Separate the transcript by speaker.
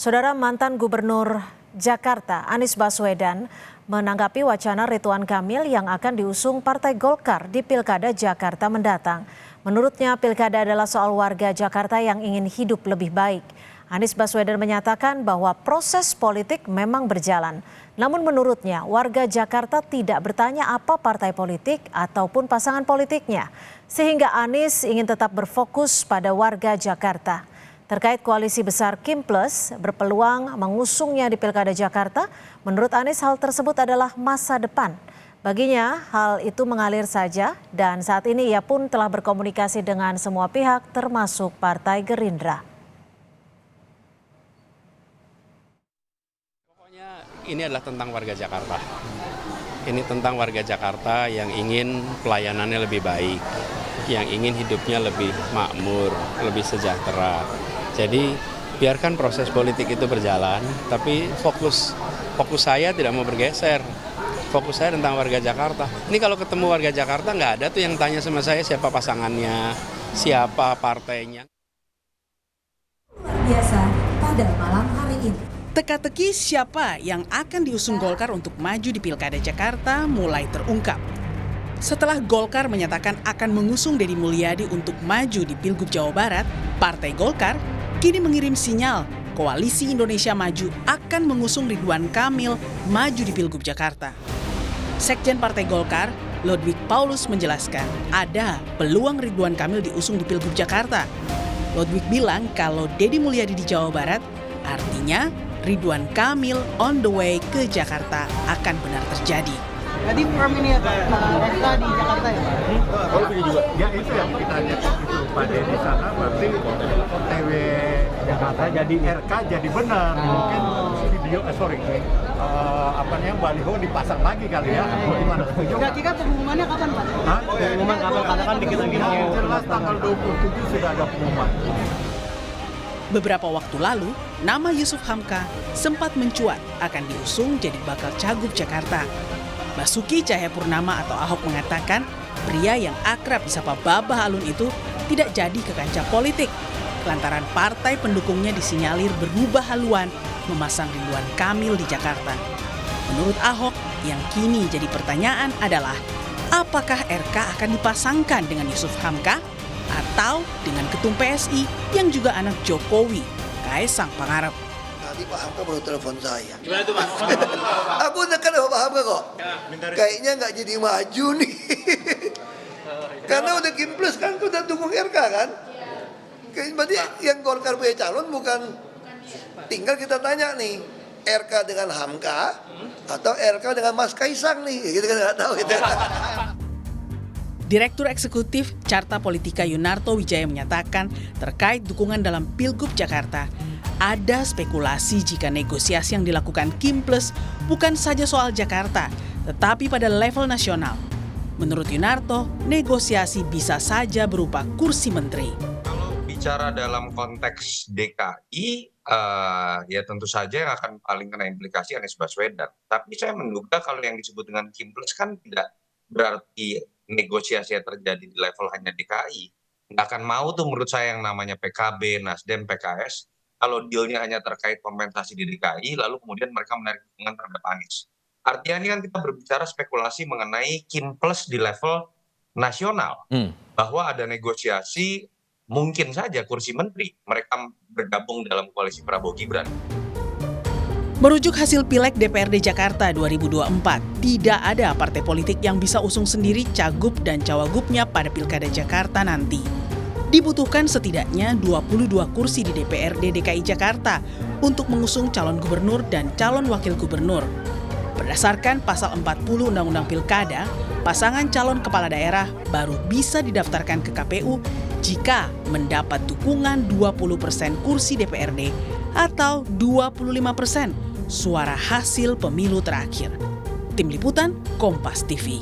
Speaker 1: Saudara, mantan Gubernur Jakarta Anies Baswedan menanggapi wacana Ridwan Kamil yang akan diusung Partai Golkar di Pilkada Jakarta mendatang. Menurutnya, pilkada adalah soal warga Jakarta yang ingin hidup lebih baik. Anies Baswedan menyatakan bahwa proses politik memang berjalan. Namun menurutnya, warga Jakarta tidak bertanya apa partai politik ataupun pasangan politiknya. Sehingga Anies ingin tetap berfokus pada warga Jakarta. Terkait koalisi besar Kim Plus berpeluang mengusungnya di Pilkada Jakarta, menurut Anies hal tersebut adalah masa depan. Baginya hal itu mengalir saja dan saat ini ia pun telah berkomunikasi dengan semua pihak termasuk Partai Gerindra.
Speaker 2: Pokoknya ini adalah tentang warga Jakarta. Ini tentang warga Jakarta yang ingin pelayanannya lebih baik, yang ingin hidupnya lebih makmur, lebih sejahtera. Jadi biarkan proses politik itu berjalan, tapi fokus saya tidak mau bergeser. Fokus saya tentang warga Jakarta. Ini kalau ketemu warga Jakarta nggak ada tuh yang tanya sama saya siapa pasangannya, siapa partainya.
Speaker 3: Luar biasa pada malam hari ini.
Speaker 4: Teka-teki siapa yang akan diusung Golkar untuk maju di Pilkada Jakarta mulai terungkap. Setelah Golkar menyatakan akan mengusung Deddy Mulyadi untuk maju di Pilgub Jawa Barat, Partai Golkar kini mengirim sinyal Koalisi Indonesia Maju akan mengusung Ridwan Kamil maju di Pilgub Jakarta. Sekjen Partai Golkar, Ludwig Paulus menjelaskan ada peluang Ridwan Kamil diusung di Pilgub Jakarta. Ludwig bilang kalau Deddy Mulyadi di Jawa Barat, artinya Ridwan Kamil on the way ke Jakarta akan benar terjadi.
Speaker 5: Jadi firm ini ya Pak, RK di Jakarta ya Pak?
Speaker 6: Oh begini juga, ya itu yang kita lihat itu Pak Deddy sana berarti OTW Jakarta jadi RK jadi benar. Mungkin video, baliho dipasang lagi kali ya. Gimana?
Speaker 5: Kira-kira pengumumannya kapan Pak?
Speaker 6: Hah? Pengumuman kapan? Karena kan dikit lagi. Jelas tanggal 27 sudah ada pengumuman.
Speaker 4: Beberapa waktu lalu, nama Yusuf Hamka sempat mencuat akan diusung jadi bakal Cagup Jakarta. Basuki Cahayapurnama atau Ahok mengatakan pria yang akrab disapa Babah Alun itu tidak jadi ke kancah politik lantaran partai pendukungnya disinyalir berubah haluan memasang Ridwan Kamil di Jakarta. Menurut Ahok, yang kini jadi pertanyaan adalah apakah RK akan dipasangkan dengan Yusuf Hamka atau dengan ketum PSI yang juga anak Jokowi, Kaesang Pangarep.
Speaker 7: Tadi Pak Hamka baru telepon saya.
Speaker 6: Gimana tuh Pak?
Speaker 7: Aku dekat sama Pak Hamka kok. Kayaknya nggak jadi maju nih. Karena udah Kim Plus kan, udah dukung RK kan. Berarti yang Golkar punya calon bukan. Tinggal kita tanya nih, RK dengan Hamka atau RK dengan Mas Kaisang nih. Kita kan nggak tahu itu.
Speaker 4: Direktur Eksekutif Carta Politika Yunarto Wijaya menyatakan terkait dukungan dalam Pilgub Jakarta, ada spekulasi jika negosiasi yang dilakukan Kim Plus bukan saja soal Jakarta, tetapi pada level nasional. Menurut Yunarto, negosiasi bisa saja berupa kursi menteri.
Speaker 8: Kalau bicara dalam konteks DKI, ya tentu saja yang akan paling kena implikasi Anies Baswedan. Tapi saya menduga kalau yang disebut dengan Kim Plus kan tidak berarti negosiasi yang terjadi di level hanya DKI. Nggak akan mau tuh menurut saya yang namanya PKB, Nasdem, PKS, kalau dealnya hanya terkait kompensasi di DKI, lalu kemudian mereka menarik dukungan terhadap Anies. Artinya ini kan kita berbicara spekulasi mengenai Kim Plus di level nasional. Bahwa ada negosiasi, mungkin saja kursi menteri, mereka bergabung dalam koalisi Prabowo Gibran.
Speaker 4: Merujuk hasil Pileg DPRD Jakarta 2024, tidak ada partai politik yang bisa usung sendiri cagup dan cawagupnya pada Pilkada Jakarta nanti. Dibutuhkan setidaknya 22 kursi di DPRD DKI Jakarta untuk mengusung calon gubernur dan calon wakil gubernur. Berdasarkan pasal 40 Undang-Undang Pilkada, pasangan calon kepala daerah baru bisa didaftarkan ke KPU jika mendapat dukungan 20% kursi DPRD atau 25% suara hasil pemilu terakhir. Tim Liputan, Kompas TV.